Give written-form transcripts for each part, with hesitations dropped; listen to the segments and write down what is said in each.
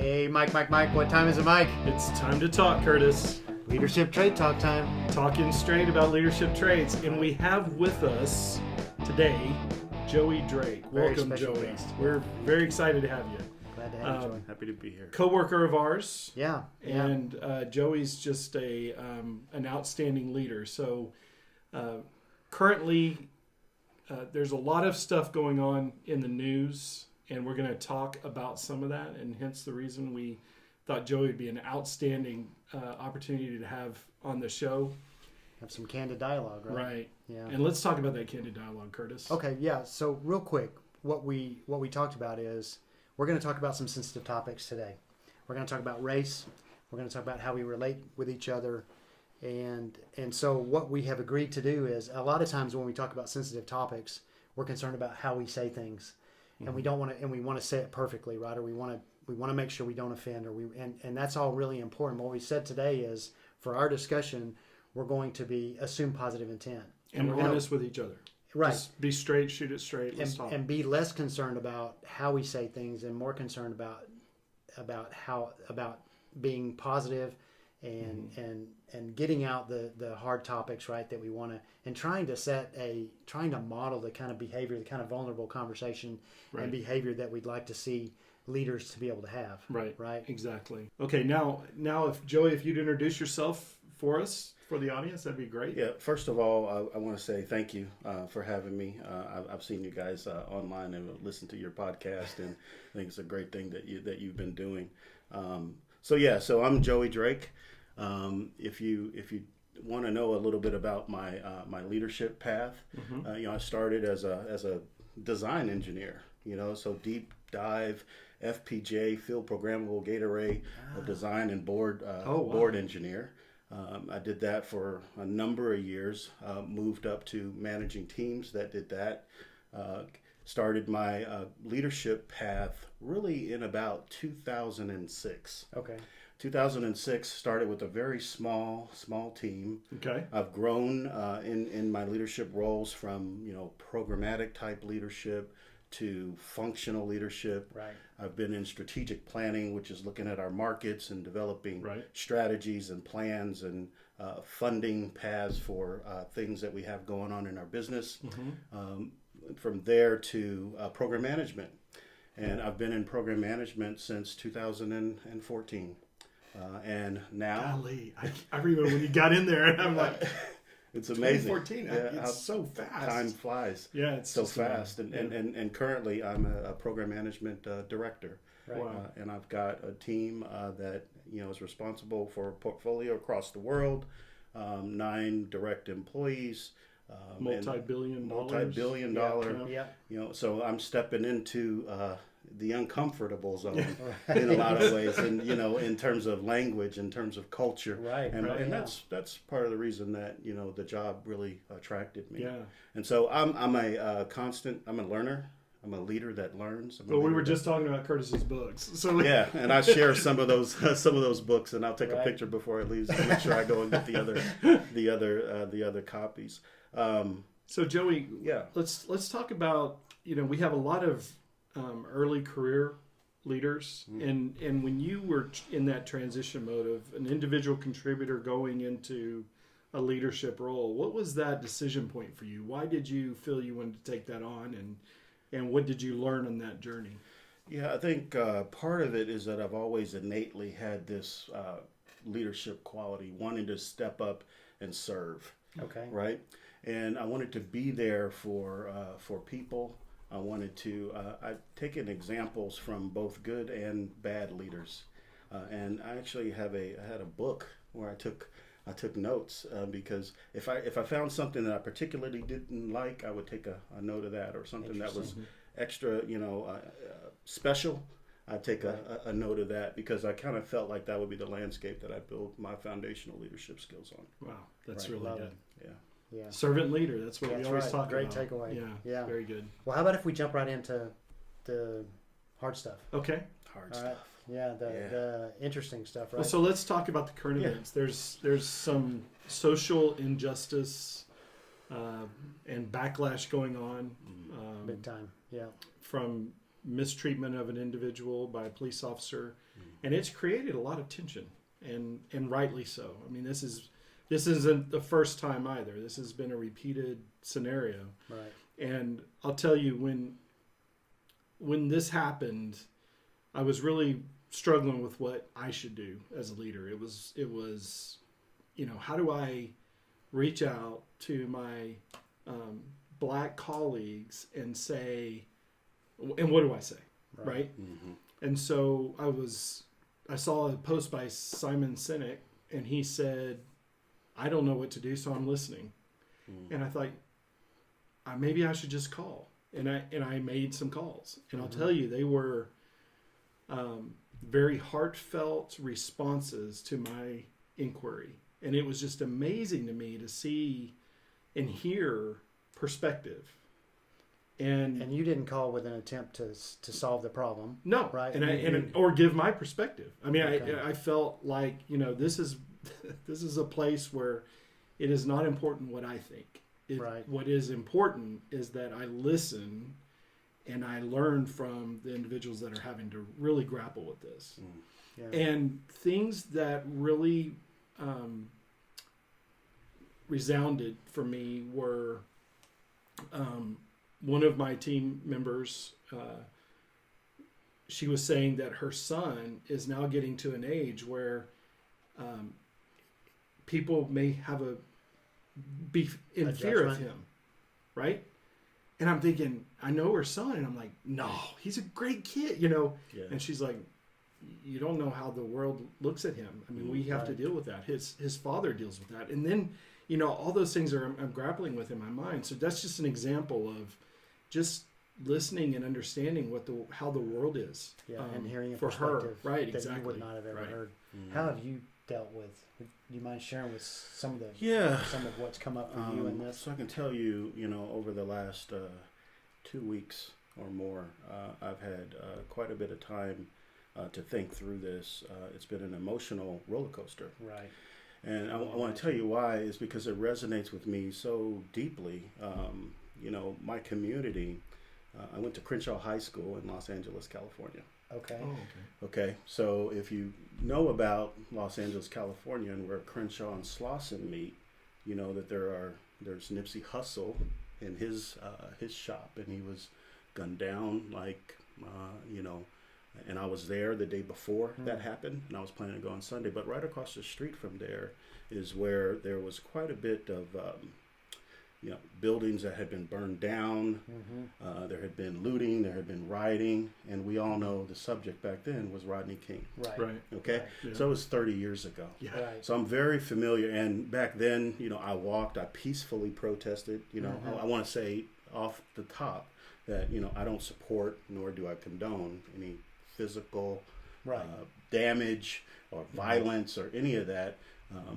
Hey, Mike, what time is it, Mike? It's time to talk, Curtis. Leadership Trade Talk time. Talking straight about leadership trades. And we have with us today Joey Drake. Welcome, Joey. Guest. We're very excited to have you. Glad to have you, Joey. Happy to be here. Co-worker of ours. Yeah. And Joey's just an outstanding leader. So currently there's a lot of stuff going on in the news, and we're going to talk about some of that, and hence the reason we thought Joey would be an outstanding opportunity to have on the show. Have some candid dialogue, right? Right. Yeah. And let's talk about that candid dialogue, Curtis. Okay, yeah. So real quick, what we talked about is we're going to talk about some sensitive topics today. We're going to talk about race. We're going to talk about how we relate with each other. And so what we have agreed to do is a lot of times when we talk about sensitive topics, we're concerned about how we say things. Mm-hmm. And we don't want to, and we want to say it perfectly, right? Or we want to make sure we don't offend, and that's all really important. What we said today is for our discussion, we're going to assume positive intent. And we're honest with each other. Right. Just be straight, shoot it straight, let's talk. And be less concerned about how we say things and more concerned about being positive and getting out the hard topics, right, that we want to, and trying to model the kind of behavior, the kind of vulnerable conversation and behavior that we'd like to see leaders to be able to have. Right. Exactly. Okay. Now, if Joey, if you'd introduce yourself for us, for the audience, that'd be great. Yeah. First of all, I want to say thank you for having me. I've seen you guys online and listened to your podcast, and I think it's a great thing that you've been doing. So I'm Joey Drake. If you want to know a little bit about my leadership path, I started as a design engineer. So deep dive FPGA, field programmable gate array, design and board engineer. I did that for a number of years. Moved up to managing teams that did that. Started my leadership path really in about 2006. Okay. 2006 started with a very small team. Okay. I've grown in my leadership roles from programmatic type leadership to functional leadership. Right. I've been in strategic planning, which is looking at our markets and developing strategies and plans and funding paths for things that we have going on in our business. From there to program management. And I've been in program management since 2014. And now... Golly, I remember when you got in there and I'm like... It's amazing. 2014, it's so fast. Time flies. Yeah, it's so fast. And currently I'm a program management director. Right. Wow. And I've got a team that is responsible for a portfolio across the world, 9 direct employees. Multi-billion dollar. Yeah. So I'm stepping into the uncomfortable zone in a lot of ways, and in terms of language, in terms of culture, and that's part of the reason that the job really attracted me. Yeah. And so I'm a learner. I'm a leader that learns. Well, we were just talking about Curtis's books, so yeah, and I share some of those books, and I'll take a picture before I leave to make sure I go and get the other copies. So Joey, let's talk about we have a lot of early career leaders, and when you were in that transition mode of an individual contributor going into a leadership role, what was that decision point for you? Why did you feel you wanted to take that on, and what did you learn on that journey? Yeah, I think part of it is that I've always innately had this leadership quality, wanting to step up and serve. Okay. Right. And I wanted to be there for people. I wanted to. I've taken examples from both good and bad leaders, and I actually had a book where I took notes because if I found something that I particularly didn't like, I would take a note of that, or something that was extra, special. I'd take a note of that because I kind of felt like that would be the landscape that I build my foundational leadership skills on. Wow, that's really good. Yeah. Servant leader, that's what we always talk Great about. Takeaway. Yeah, very good. Well, how about if we jump right into the hard stuff? Okay. Hard stuff. Right. Yeah, the interesting stuff, right? Well, so let's talk about the current events. There's some social injustice and backlash going on. Big time, yeah. From mistreatment of an individual by a police officer. and it's created a lot of tension, and rightly so. I mean, this isn't the first time either. This has been a repeated scenario. Right. And I'll tell you, when this happened, I was really struggling with what I should do as a leader. It was, how do I reach out to my black colleagues and say, and what do I say, right? Mm-hmm. And so I saw a post by Simon Sinek, and he said, I don't know what to do, so I'm listening. And I thought, maybe I should just call. And I made some calls. And I'll tell you, they were very heartfelt responses to my inquiry. And it was just amazing to me to see and hear perspective. And you didn't call with an attempt to solve the problem. No, right? Or give my perspective. I mean, okay. I felt like, this is a place where it is not important what I think. Right. What is important is that I listen and I learn from the individuals that are having to really grapple with this. Yeah. And things that really resounded for me were one of my team members, she was saying that her son is now getting to an age where people may be in fear of him, right? And I'm thinking, I know her son, and I'm like, no, he's a great kid, Yeah. And she's like, you don't know how the world looks at him. I mean, we have to deal with that. His father deals with that, and then all those things I'm grappling with in my mind. So that's just an example of just listening and understanding how the world is. Yeah, and hearing a for perspective her, right? that Exactly. you would not have ever right. heard. Mm-hmm. How have you dealt with? Do you mind sharing with some of what's come up for you in this? So I can tell you, over the last 2 weeks or more, I've had quite a bit of time to think through this. It's been an emotional roller coaster. Right. And I want to tell you why is because it resonates with me so deeply. My community, I went to Crenshaw High School in Los Angeles, California. Okay. Oh, Okay. So if you know about Los Angeles, California, and where Crenshaw and Slauson meet, you know that there's Nipsey Hussle in his shop, and he was gunned down, and I was there the day before that happened, and I was planning to go on Sunday. But right across the street from there is where there was quite a bit of buildings that had been burned down. Mm-hmm. There had been looting, there had been rioting, and we all know the subject back then was Rodney King. Right. Okay? Right. Yeah. So it was 30 years ago. Yeah. Right. So I'm very familiar, and back then, I peacefully protested. I want to say off the top that, I don't support nor do I condone any physical damage or violence or any of that.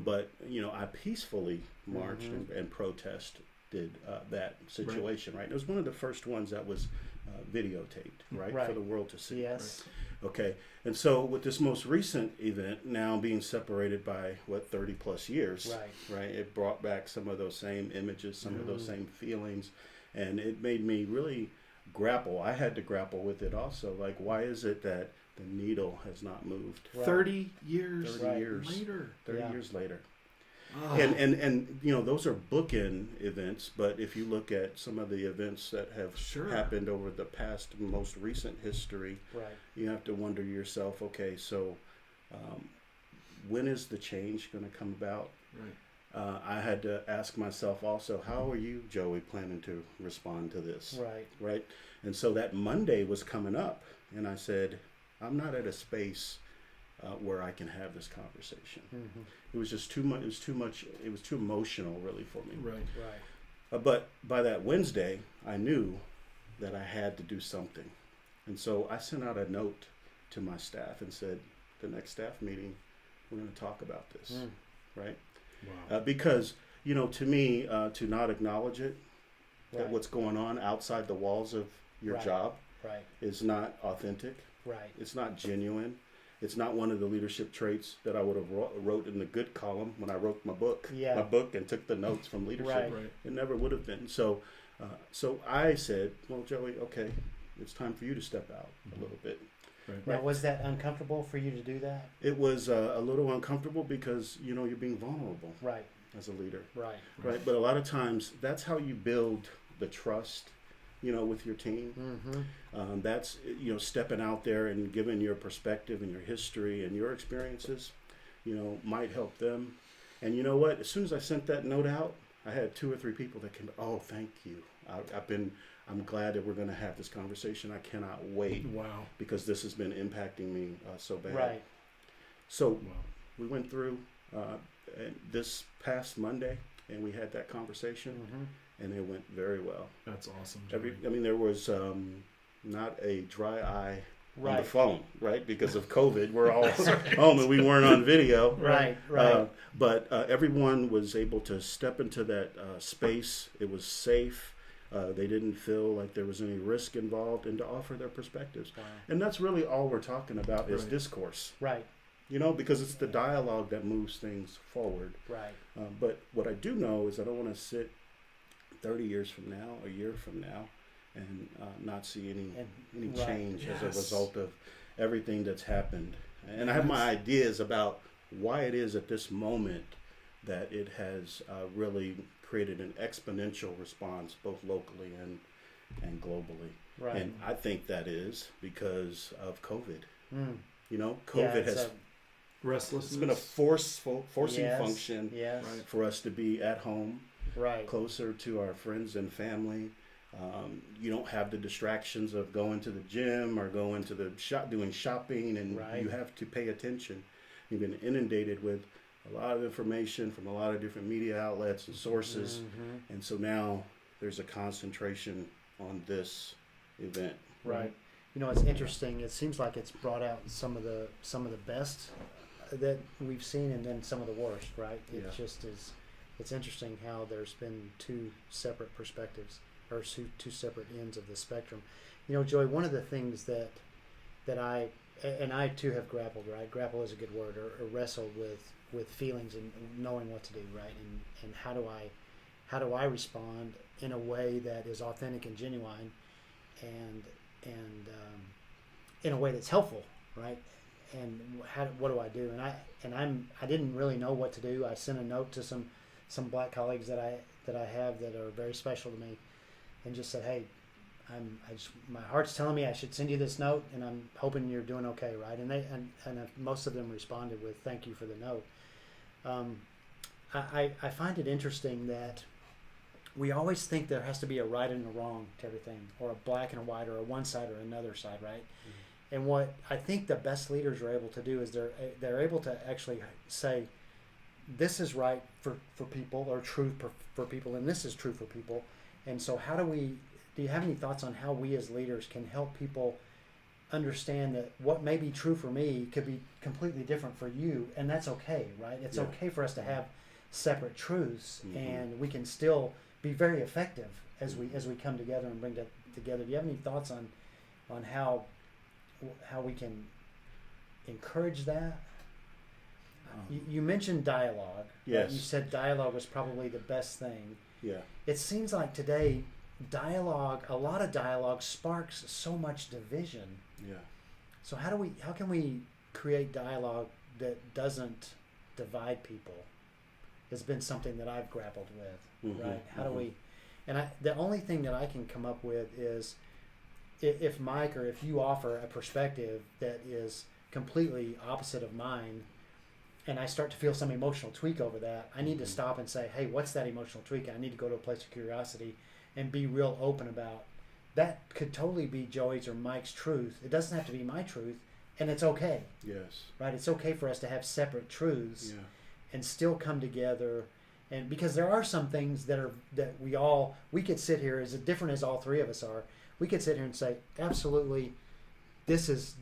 But I peacefully marched and protested that situation, right? It was one of the first ones that was videotaped, right, for the world to see. Yes. Right? Okay. And so with this most recent event now being separated by 30 plus years, right? It brought back some of those same images, some of those same feelings, and it made me really grapple. I had to grapple with it also. Like, why is it that the needle has not moved? 30 years 30 years later. 30 years later. Oh. And those are bookend events, but if you look at some of the events that have happened over the past most recent history, you have to wonder to yourself, okay, so when is the change going to come about? Right. I had to ask myself also, how are you, Joey, planning to respond to this? Right. And so that Monday was coming up, and I said, I'm not at a space where I can have this conversation. Mm-hmm. It was just too much. It was too much. It was too emotional, really, for me. Right. But by that Wednesday, I knew that I had to do something, and so I sent out a note to my staff and said, the next staff meeting, we're going to talk about this, right? Wow. Because to me, to not acknowledge it, that what's going on outside the walls of your job, is not authentic. Right. It's not genuine. It's not one of the leadership traits that I would have wrote in the good column when I wrote my book and took the notes from leadership. Right. It never would have been. So I said, well, Joey, okay, it's time for you to step out a little bit. Right. Now, was that uncomfortable for you to do that? It was a little uncomfortable because, you're being vulnerable Right. as a leader. Right. Right. But a lot of times that's how you build the trust, with your team. Mm-hmm. That's, stepping out there and giving your perspective and your history and your experiences, might help them. And you know what? As soon as I sent that note out, I had 2 or 3 people that came, oh, thank you. I'm glad that we're going to have this conversation. I cannot wait. Wow. Because this has been impacting me so bad. Right. So we went through this past Monday and we had that conversation. Mm-hmm. And it went very well. That's awesome. There was not a dry eye on Right. the phone, right? Because of COVID, we're all home and we weren't on video. Right. But everyone was able to step into that space. It was safe. They didn't feel like there was any risk involved, and to offer their perspectives. Wow. And that's really all we're talking about is Right. discourse. Right. Because it's the dialogue that moves things forward. Right. But what I do know is I don't want to sit 30 years from now, a year from now, and not see any Right. change as a Yes. result of everything that's happened. And I have my ideas about why it is at this moment that it has really created an exponential response, both locally and globally. Right. And I think that is because of COVID. Mm. COVID it's has Restlessness. it's been a forcing Yes. function Yes. Right. for us to be at home, Right. closer to our friends and family. You don't have the distractions of going to the gym or going to the shop, doing shopping, and Right. you have to pay attention. You've been inundated with a lot of information from a lot of different media outlets and sources, Mm-hmm. and so now there's a concentration on this event. Right. It's interesting. It seems like it's brought out some of the best that we've seen, and then some of the worst. Right. It Yeah. just is. It's interesting how there's been 2 separate perspectives, or 2 separate ends of the spectrum. Joey, one of the things that I too have grappled. Right. Grapple is a good word, or wrestled with feelings and knowing what to do. Right. And how do I respond in a way that is authentic and genuine, and in a way that's helpful, right? And what do I do? And I didn't really know what to do. I sent a note to some Black colleagues that I have that are very special to me, and just said, hey, my heart's telling me I should send you this note, and I'm hoping you're doing okay, right? And most of them responded with thank you for the note. I find it interesting that we always think there has to be a right and a wrong to everything, or a black and a white, or a one side or another side, right? Mm-hmm. And what I think the best leaders are able to do is they're able to actually say, this is right for people, or true for people, and this is true for people. And so do you have any thoughts on how we as leaders can help people understand that what may be true for me could be completely different for you, and that's okay, right? It's okay for us to have separate truths, Mm-hmm. and we can still be very effective as we come together and bring that together. Do you have any thoughts on how we can encourage that? You mentioned dialogue. Yes. Right? You said dialogue was probably the best thing. Yeah. It seems like today a lot of dialogue sparks so much division. Yeah. So how can we create dialogue that doesn't divide people? Has been something that I've grappled with, Mm-hmm. right? How do we? And the only thing that I can come up with is if Mike, or if you offer a perspective that is completely opposite of mine, and I start to feel some emotional tweak over that, I need to stop and say, hey, what's that emotional tweak? I need to go to a place of curiosity and be real open about that. Could totally be Joey's or Mike's truth. It doesn't have to be my truth, and it's okay. Yes. Right? It's okay for us to have separate truths. Yeah. And still come together, and because there are some things that we could sit here, as different as all 3 of us are, we could sit here and say, absolutely, this is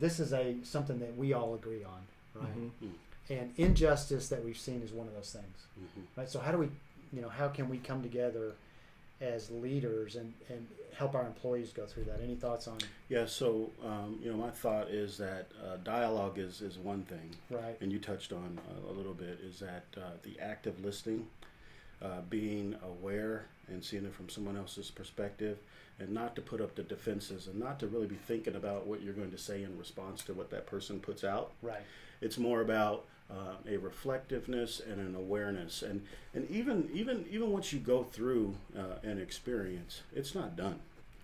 something that we all agree on, right? Mm-hmm. And injustice that we've seen is one of those things, Mm-hmm. right? So how can we come together as leaders and help our employees go through that? Any thoughts on? Yeah. So my thought is that dialogue is one thing. Right. And you touched on a little bit, is that the act of listening, being aware and seeing it from someone else's perspective, and not to put up the defenses and not to really be thinking about what you're going to say in response to what that person puts out. Right. It's more about a reflectiveness and an awareness, and even once you go through an experience, it's not done.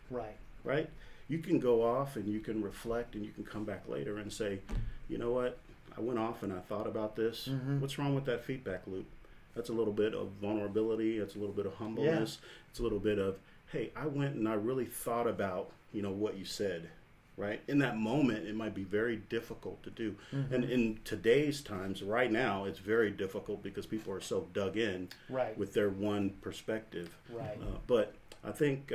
Right. Right. You can go off and you can reflect and you can come back later and say, you know what, I went off and I thought about this. What's wrong with that feedback loop? That's a little bit of vulnerability. It's a little bit of humbleness. Yeah. It's a little bit of, hey, I went and I really thought about, what you said. Right? In that moment, it might be very difficult to do. And in today's times, right now, it's very difficult because people are so dug in with their one perspective. Right. But I think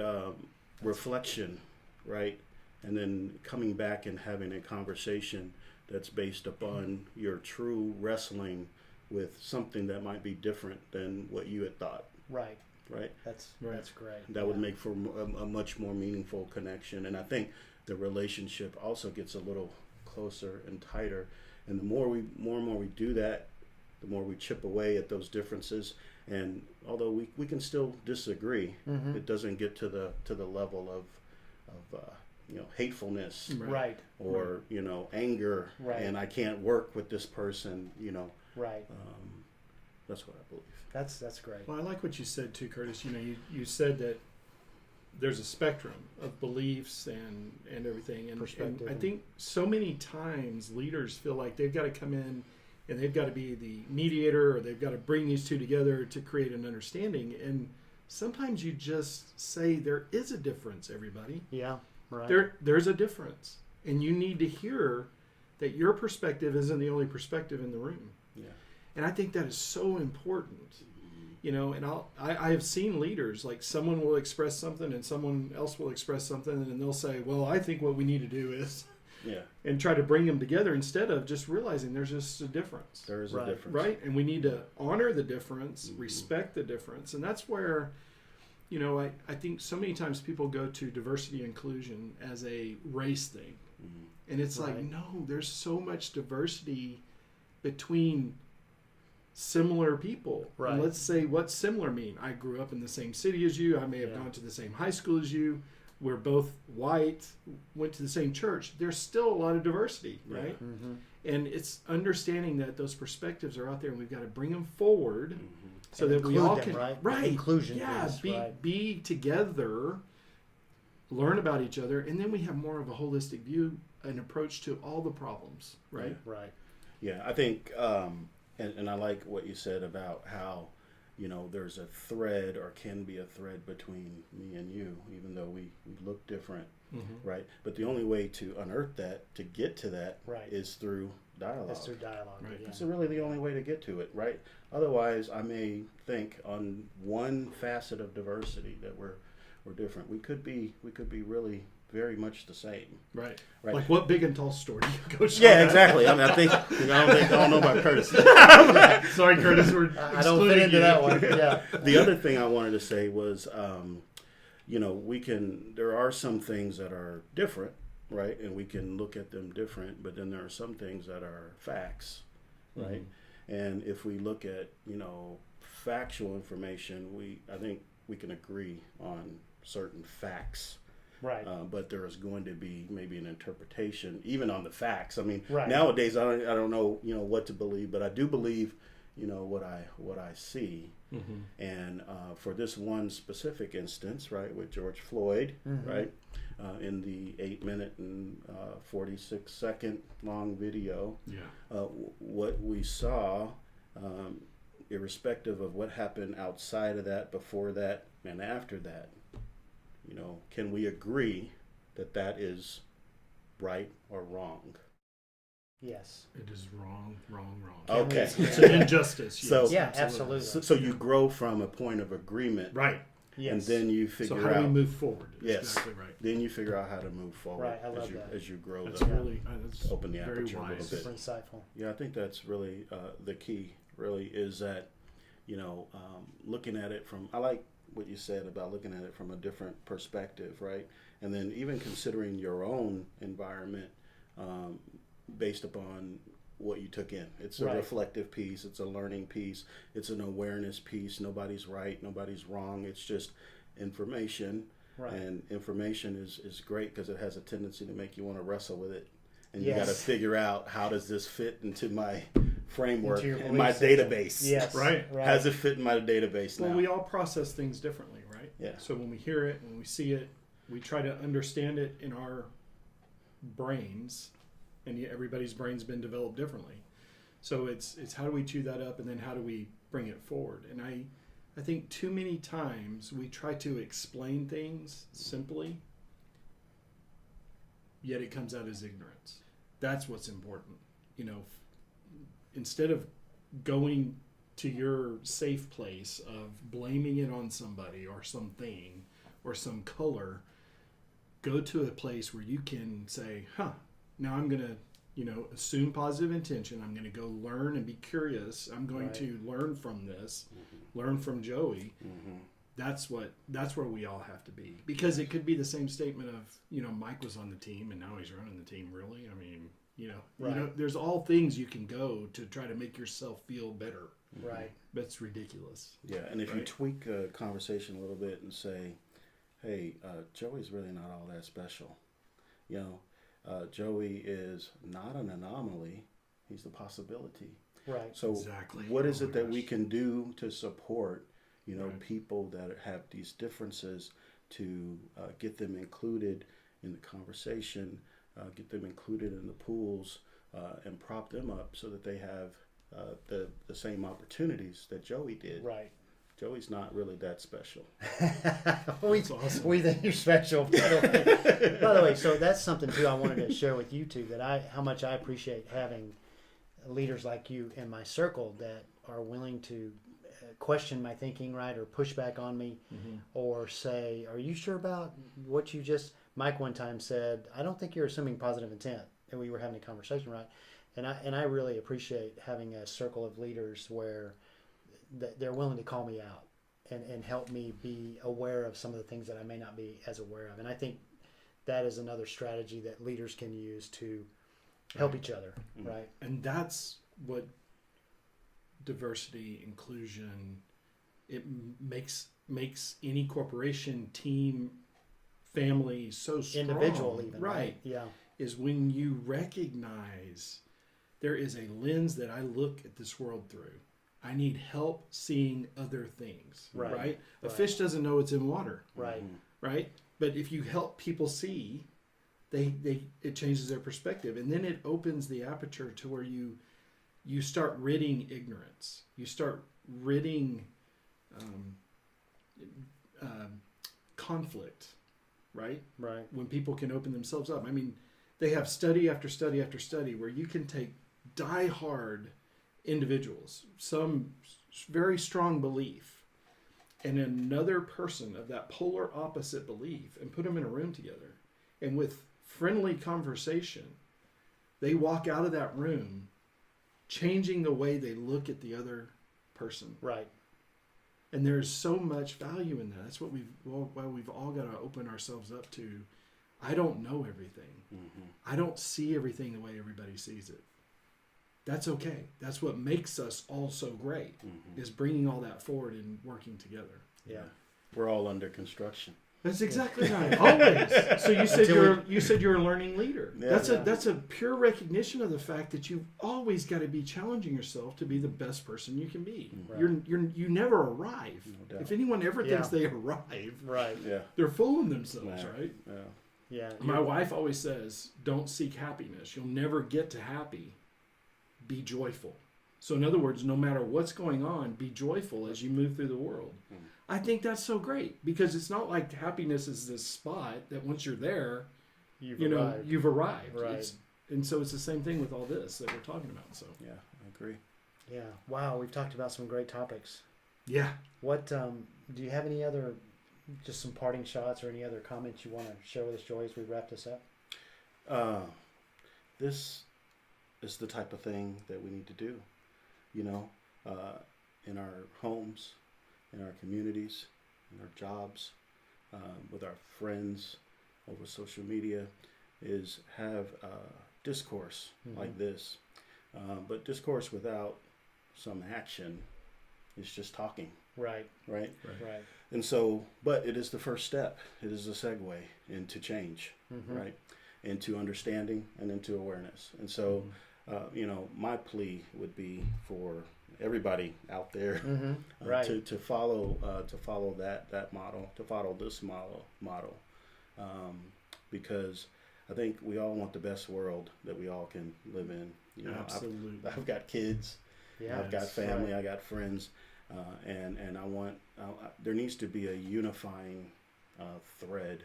reflection, right? And then coming back and having a conversation that's based upon your true wrestling with something that might be different than what you had thought. Right. Right? That's great. That would make for a much more meaningful connection. And I think the relationship also gets a little closer and tighter. And the more and more we do that, the more we chip away at those differences. And although we can still disagree, it doesn't get to the level of hatefulness, right, or anger, right, and I can't work with this person, right. That's what I believe. That's great. Well, I like what you said too, Curtis. You said that there's a spectrum of beliefs and everything, and I think so many times leaders feel like they've got to come in and they've got to be the mediator, or they've got to bring these two together to create an understanding. And sometimes you just say there is a difference, everybody. Yeah, right. There's a difference, and you need to hear that your perspective isn't the only perspective in the room. Yeah. And I think that is so important. And I have seen leaders, like someone will express something and someone else will express something, and they'll say, well, I think what we need to do is, and try to bring them together instead of just realizing there's just a difference. There is a difference. Right? And we need to honor the difference, respect the difference. And that's where, I think so many times people go to diversity and inclusion as a race thing. And it's like, no, there's so much diversity between similar people. Right. And let's say, what's similar mean? I grew up in the same city as you. I may have gone to the same high school as you. We're both white, went to the same church. There's still a lot of diversity, right? And it's understanding that those perspectives are out there, and we've got to bring them forward so that we all can, inclusion, be together, learn about each other, and then we have more of a holistic view, an approach to all the problems, right? Right. Yeah, I think, and I like what you said about how, there's a thread, or can be a thread, between me and you, even though we look different, right? But the only way to unearth that, to get to that, is through dialogue. It's through dialogue. Right. Yeah. It's really the only way to get to it, right? Otherwise, I may think on one facet of diversity that we're different. We could be really very much the same. Right. Like, what big and tall store do you go shop Yeah, at? exactly. I don't know about Curtis. Sorry, Curtis. I don't fit into that one. Yeah. The other thing I wanted to say was, there are some things that are different, right? And we can look at them different, but then there are some things that are facts, right? And if we look at, factual information, I think we can agree on certain facts. Right. But there is going to be maybe an interpretation, even on the facts. I mean, nowadays I don't know, what to believe, but I do believe, what I see. And for this one specific instance, right, with George Floyd, right, in the 8-minute and 46-second long video, what we saw, irrespective of what happened outside of that, before that, and after that, can we agree that that is right or wrong? Yes. It is wrong. Okay. It's an injustice. Yes, So absolutely. So you grow from a point of agreement, right? Yes. And then you figure out. So how do we move forward? Yes. Exactly right. Then you figure out how to move forward. Right. I love that. As you grow. That's really open the very aperture wise. a little bit. Super insightful. Yeah, I think that's really the key. Really is that looking at it from. I like what you said about looking at it from a different perspective, right? And then even considering your own environment based upon what you took in. It's a Right. reflective piece. It's a learning piece. It's an awareness piece. Nobody's right. Nobody's wrong. It's just information. Right. And information is great because it has a tendency to make you want to wrestle with it. And Yes. you got to figure out, how does this fit into my framework, Into your in my belief system. database? Yes. Right. Right. How does it fit in my database now? Well, we all process things differently, right? Yeah. So when we hear it, when we see it, we try to understand it in our brains, and yet everybody's brain's been developed differently. So it's how do we chew that up, and then how do we bring it forward? And I think too many times we try to explain things simply, yet it comes out as ignorance. That's what's important. Instead of going to your safe place of blaming it on somebody or something or some color, go to a place where you can say, now I'm going to, assume positive intention. I'm going to go learn and be curious. I'm going Right. to learn from this, learn from Joey. That's where we all have to be, because it could be the same statement of, Mike was on the team and now he's running the team. Really? I mean, Right. there's all things you can go to try to make yourself feel better. Right. That's ridiculous. Yeah, and if you Right. tweak a conversation a little bit and say, hey, Joey's really not all that special. Joey is not an anomaly. He's the possibility. Right. So Exactly. what is Oh it my that we gosh. can do to support, Right. people that have these differences to get them included in the conversation, get them included in the pools, and prop them up so that they have the same opportunities that Joey did. Right. Joey's not really that special. we, That's awesome. we think you're special. By the way, so that's something too I wanted to share with you two, how much I appreciate having leaders like you in my circle that are willing to question my thinking, right, or push back on me, or say, "Are you sure about what you just?" Mike one time said, "I don't think you're assuming positive intent," and we were having a conversation, right? And I really appreciate having a circle of leaders where they're willing to call me out and help me be aware of some of the things that I may not be as aware of. And I think that is another strategy that leaders can use to help each other, right? And that's what diversity, inclusion, it makes any corporation, team, family so strong. Individual even, right? Yeah. Is when you recognize there is a lens that I look at this world through. I need help seeing other things, Right. right? A Right. fish doesn't know it's in water, Right. right? But if you help people see, it changes their perspective, and then it opens the aperture to where you start ridding ignorance. You start ridding conflict, right? Right. When people can open themselves up. I mean, they have study after study after study where you can take die-hard individuals, some very strong belief, and another person of that polar opposite belief, and put them in a room together. And with friendly conversation, they walk out of that room changing the way they look at the other person. Right. And there's so much value in that. That's what we've all got to open ourselves up to. I don't know everything. I don't see everything the way everybody sees it. That's okay. That's what makes us all so great, is bringing all that forward and working together. Yeah. We're all under construction. That's exactly right. Always. So you said you're a learning leader. Yeah. That's a pure recognition of the fact that you've always got to be challenging yourself to be the best person you can be. Right. You never arrive. No doubt. If anyone ever thinks they arrive, Right. Yeah. they're fooling themselves, Yeah. right? Yeah. Yeah. My wife always says, "Don't seek happiness. You'll never get to happy. Be joyful." So in other words, no matter what's going on, be joyful as you move through the world. I think that's so great, because it's not like happiness is this spot that once you're there, You've you know, arrived. you've arrived. Right. And so it's the same thing with all this that we're talking about. So Yeah, I agree. Yeah. Wow. We've talked about some great topics. yeah. What do you have any other, just some parting shots or any other comments you want to share with us, Joy, as we wrap this up? This is the type of thing that we need to do, in our homes, in our communities, in our jobs, with our friends, over social media, is have discourse like this, But discourse without some action is just talking. Right. Right. Right. And so, but it is the first step. It is a segue into change, right? Into understanding and into awareness. And so, my plea would be for everybody out there to follow that model, to follow this model, because I think we all want the best world that we all can live in. Absolutely. I've got kids. Yeah, I've got family. I got friends. And I want there needs to be a unifying thread,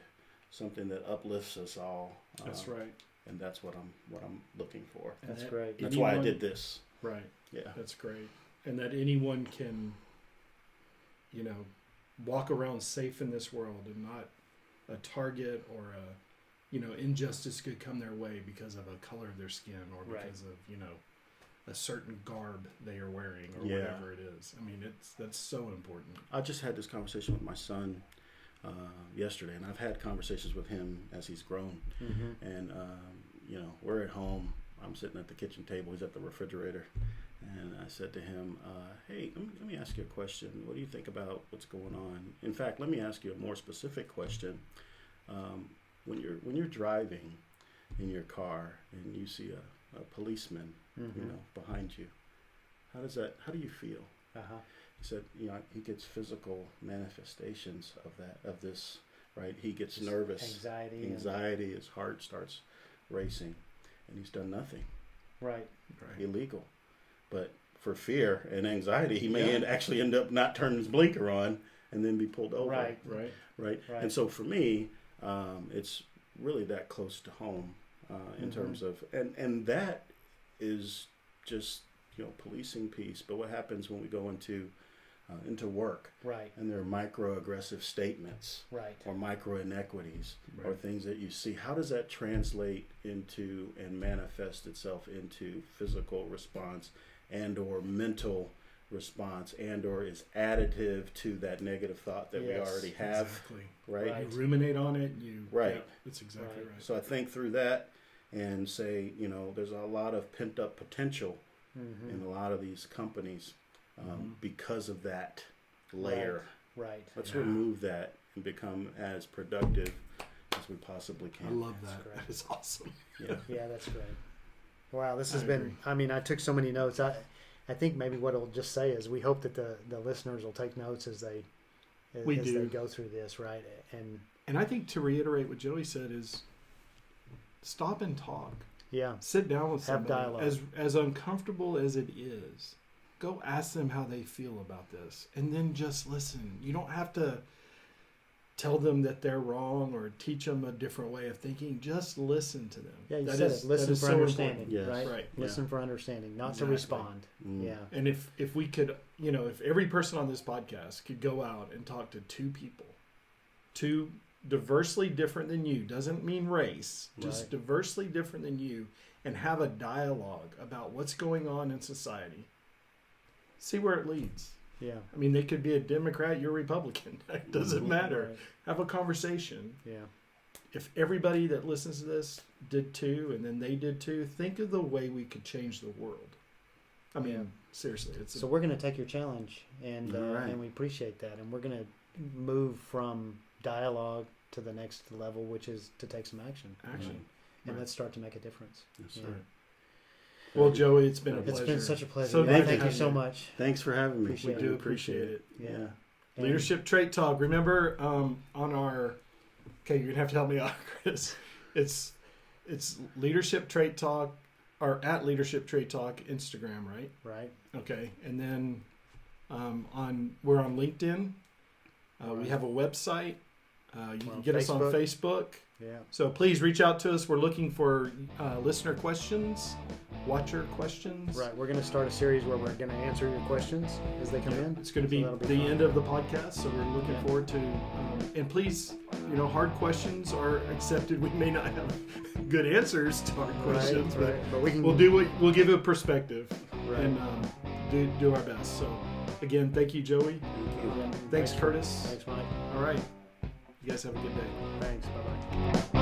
something that uplifts us all. That's right, and that's what I'm looking for. That's great. That's why I did this. Right. Yeah. That's great, and that anyone can, walk around safe in this world and not a target or injustice could come their way because of a color of their skin or because of a certain garb they are wearing or whatever it is. I mean, that's so important. I just had this conversation with my son yesterday, and I've had conversations with him as he's grown. And we're at home. I'm sitting at the kitchen table. He's at the refrigerator, and I said to him, "Hey, let me ask you a question. What do you think about what's going on? In fact, let me ask you a more specific question. When you're driving in your car and you see a policeman, behind you, how do you feel?" He said, he gets physical manifestations of this, right? He gets nervous, anxiety, his heart starts racing, and he's done nothing, right, illegal, but for fear and anxiety, he may actually end up not turning his blinker on and then be pulled over, right. And so for me, it's really that close to home in terms of, and that is just policing piece. But what happens when we go into work, and there are microaggressive statements, or micro inequities, or things that you see? How does that translate into and manifest itself into physical response and or mental response and or is additive to that negative thought that we already have? Exactly. Right. You ruminate on it. That's exactly right. So I think through that and say, there's a lot of pent up potential in a lot of these companies because of that layer. Right. Let's remove that and become as productive as we possibly can. I love that. That is awesome. Yeah, that's great. Wow, this has been, I took so many notes. I think maybe what I'll just say is we hope that the listeners will take notes as they go through this, right? And I think to reiterate what Joey said is stop and talk. Yeah. Sit down with somebody. Have dialogue. As uncomfortable as it is, go ask them how they feel about this, and then just listen. You don't have to tell them that they're wrong or teach them a different way of thinking. Just listen to them. Yeah, you said it. Listen for understanding. Yes. Right. Listen for understanding, not to respond. Yeah. And if we could, if every person on this podcast could go out and talk to two people, two diversely different than you, doesn't mean race, just diversely different than you, and have a dialogue about what's going on in society, see where it leads. Yeah. They could be a Democrat, you're Republican. It doesn't matter. Right. Have a conversation. Yeah. If everybody that listens to this did too, and then they did too, think of the way we could change the world. Seriously. So we're going to take your challenge, and we appreciate that. And we're going to move from dialogue to the next level, which is to take some action. And let's start to make a difference. That's right. Well, Joey, it's been a pleasure. It's been such a pleasure. So thank you so much. Thanks for having me. We do appreciate it. Yeah. Leadership Trait Talk. Remember, on our, you're gonna have to help me out, Chris. It's Leadership Trait Talk, or at Leadership Trait Talk Instagram, right? Right. Okay, and then we're on LinkedIn. We have a website. You can get us on Facebook. Yeah. So please reach out to us. We're looking for listener questions, watcher questions. Right. We're going to start a series where we're going to answer your questions as they come in. It's going to be the end of the podcast, so we're looking forward to. And please, hard questions are accepted. We may not have good answers to hard questions, but we'll give a perspective and do our best. So again, thank you, Joey. Thank you. Thanks, Curtis. Thanks, Mike. All right. You guys have a good day. Thanks. Bye-bye.